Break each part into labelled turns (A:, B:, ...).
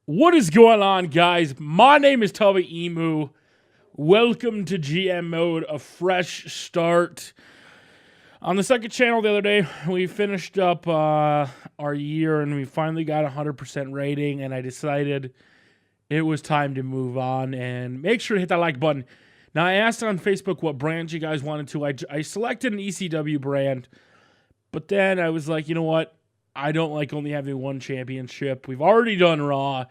A: What is going on, guys? My name is Tubby Emu. Welcome to GM Mode, a fresh start. On the second channel the other day, we finished up our year and we finally got a 100% rating, and I decided it was time to move on. And make sure to hit that like button. Now, I asked on Facebook what brand you guys wanted to. I selected an ECW brand, but then I was like, you know what? I don't like only having one championship. We've already done Raw.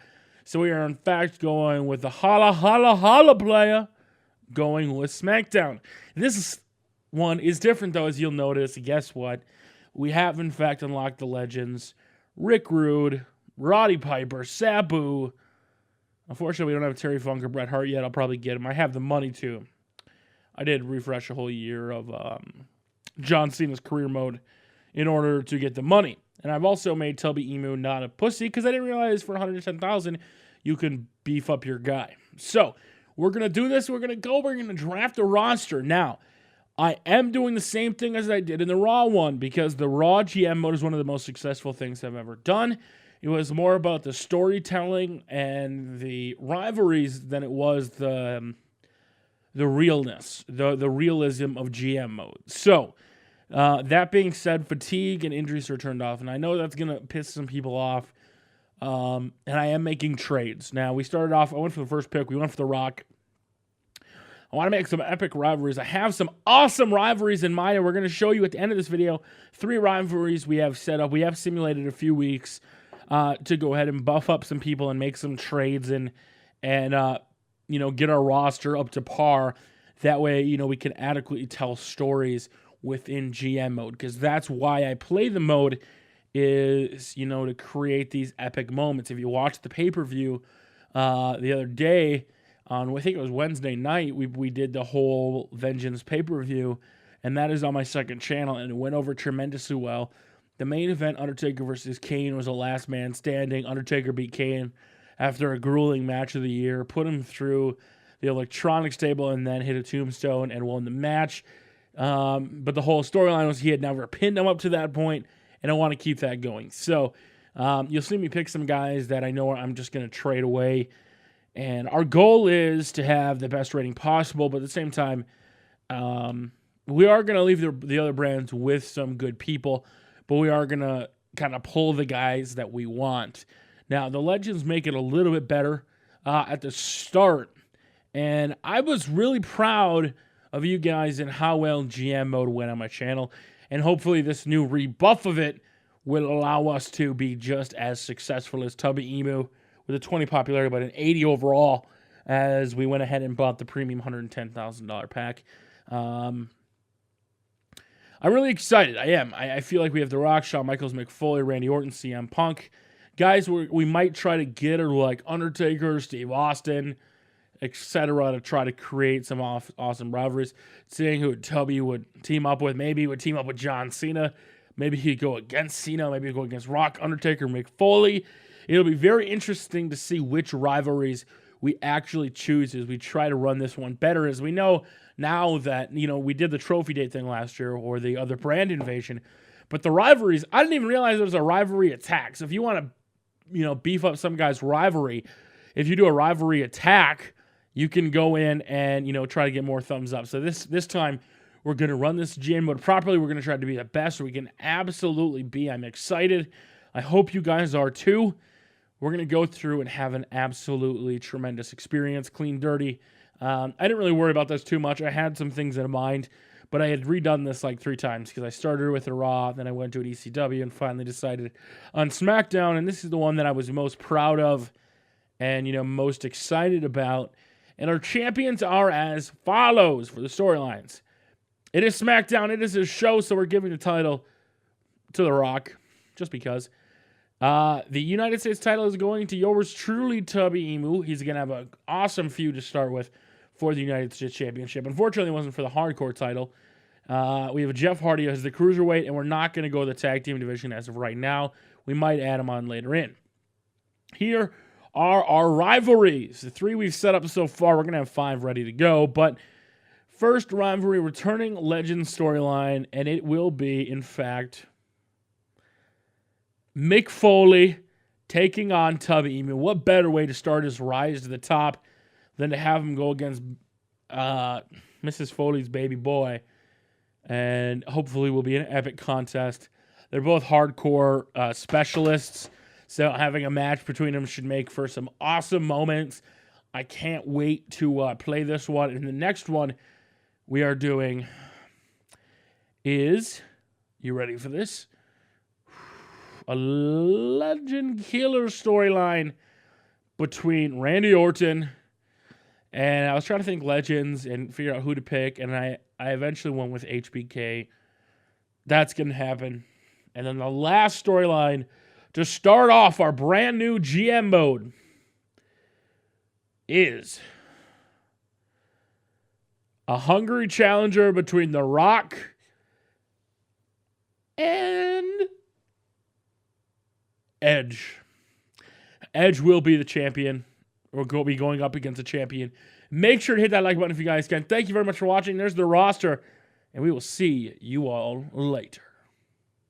A: So we are, in fact, going with the holla player, going with SmackDown. And this one is different, though, as you'll notice. Guess what? We have, in fact, unlocked the legends. Rick Rude, Roddy Piper, Sabu. Unfortunately, we don't have Terry Funk or Bret Hart yet. I'll probably get him. I have the money to. I did refresh a whole year of John Cena's career mode in order to get the money. And I've also made Tubby Emu not a pussy because I didn't realize for $110,000 you can beef up your guy. So we're going to do this. We're going to draft a roster. Now, I am doing the same thing as I did in the Raw one because the Raw GM mode is one of the most successful things I've ever done. It was more about the storytelling and the rivalries than it was the realness, the realism of GM mode. So, that being said, fatigue and injuries are turned off, and I know that's going to piss some people off, and I am making trades. Now, we started off, I went for the first pick, we went for The Rock. I want to make some epic rivalries. I have some awesome rivalries in mind, and we're going to show you at the end of this video 3 rivalries we have set up. We have simulated a few weeks to go ahead and buff up some people and make some trades and get our roster up to par. That way, we can adequately tell stories within GM mode, because that's why I play the mode is, to create these epic moments. If you watch the pay-per-view the other day on, I think it was Wednesday night, we did the whole Vengeance pay-per-view, and that is on my second channel, and it went over tremendously well. The main event, Undertaker versus Kane, was a last man standing. Undertaker beat Kane after a grueling match of the year, put him through the electronics table, and then hit a tombstone and won the match. But the whole storyline was he had never pinned him up to that point, and I want to keep that going. So you'll see me pick some guys that I know I'm just going to trade away. And our goal is to have the best rating possible, but at the same time, we are going to leave the other brands with some good people, but we are going to kind of pull the guys that we want. Now, the Legends make it a little bit better at the start, and I was really proud of you guys and how well GM mode went on my channel, and hopefully this new rebuff of it will allow us to be just as successful as Tubby Emu with a 20 popularity but an 80 overall as we went ahead and bought the premium $110,000 pack. I'm really excited. I am. I feel like we have The Rock, Shawn Michaels, McFoley, Randy Orton, CM Punk. Guys, we might try to get her like Undertaker, Steve Austin, etc. to try to create some awesome rivalries. Seeing who Tubby would team up with. Maybe he would team up with John Cena. Maybe he'd go against Cena. Maybe he'd go against Rock, Undertaker, Mick Foley. It'll be very interesting to see which rivalries we actually choose as we try to run this one better. As we know now that, we did the trophy date thing last year or the other brand invasion. But the rivalries, I didn't even realize there was a rivalry attack. So if you want to, beef up some guy's rivalry, if you do a rivalry attack, you can go in and, try to get more thumbs up. So this time, we're going to run this GM mode properly. We're going to try to be the best we can absolutely be. I'm excited. I hope you guys are too. We're going to go through and have an absolutely tremendous experience, clean, dirty. I didn't really worry about this too much. I had some things in mind, but I had redone this like 3 times because I started with a Raw, then I went to an ECW, and finally decided on SmackDown, and this is the one that I was most proud of and, most excited about. And our champions are as follows for the storylines. It is SmackDown. It is a show, so we're giving the title to The Rock, just because. The United States title is going to yours truly, Tubby Emu. He's going to have an awesome feud to start with for the United States Championship. Unfortunately, it wasn't for the hardcore title. We have Jeff Hardy as the cruiserweight, and we're not going to go the tag team division as of right now. We might add him on later in. Here are our rivalries. The 3 we've set up so far. We're going to have 5 ready to go, but first rivalry, returning legend storyline, and it will be, in fact, Mick Foley taking on Tubby. I mean, what better way to start his rise to the top than to have him go against Mrs. Foley's baby boy? And hopefully will be an epic contest. They're both hardcore specialists, so having a match between them should make for some awesome moments. I can't wait to play this one. And the next one we are doing is, you ready for this? A legend killer storyline between Randy Orton, and I was trying to think legends and figure out who to pick, and I eventually went with HBK. That's going to happen. And then the last storyline to start off our brand new GM mode is a hungry challenger between The Rock and Edge. Edge will be the champion, or be going up against a champion. Make sure to hit that like button if you guys can. Thank you very much for watching. There's the roster, and we will see you all later.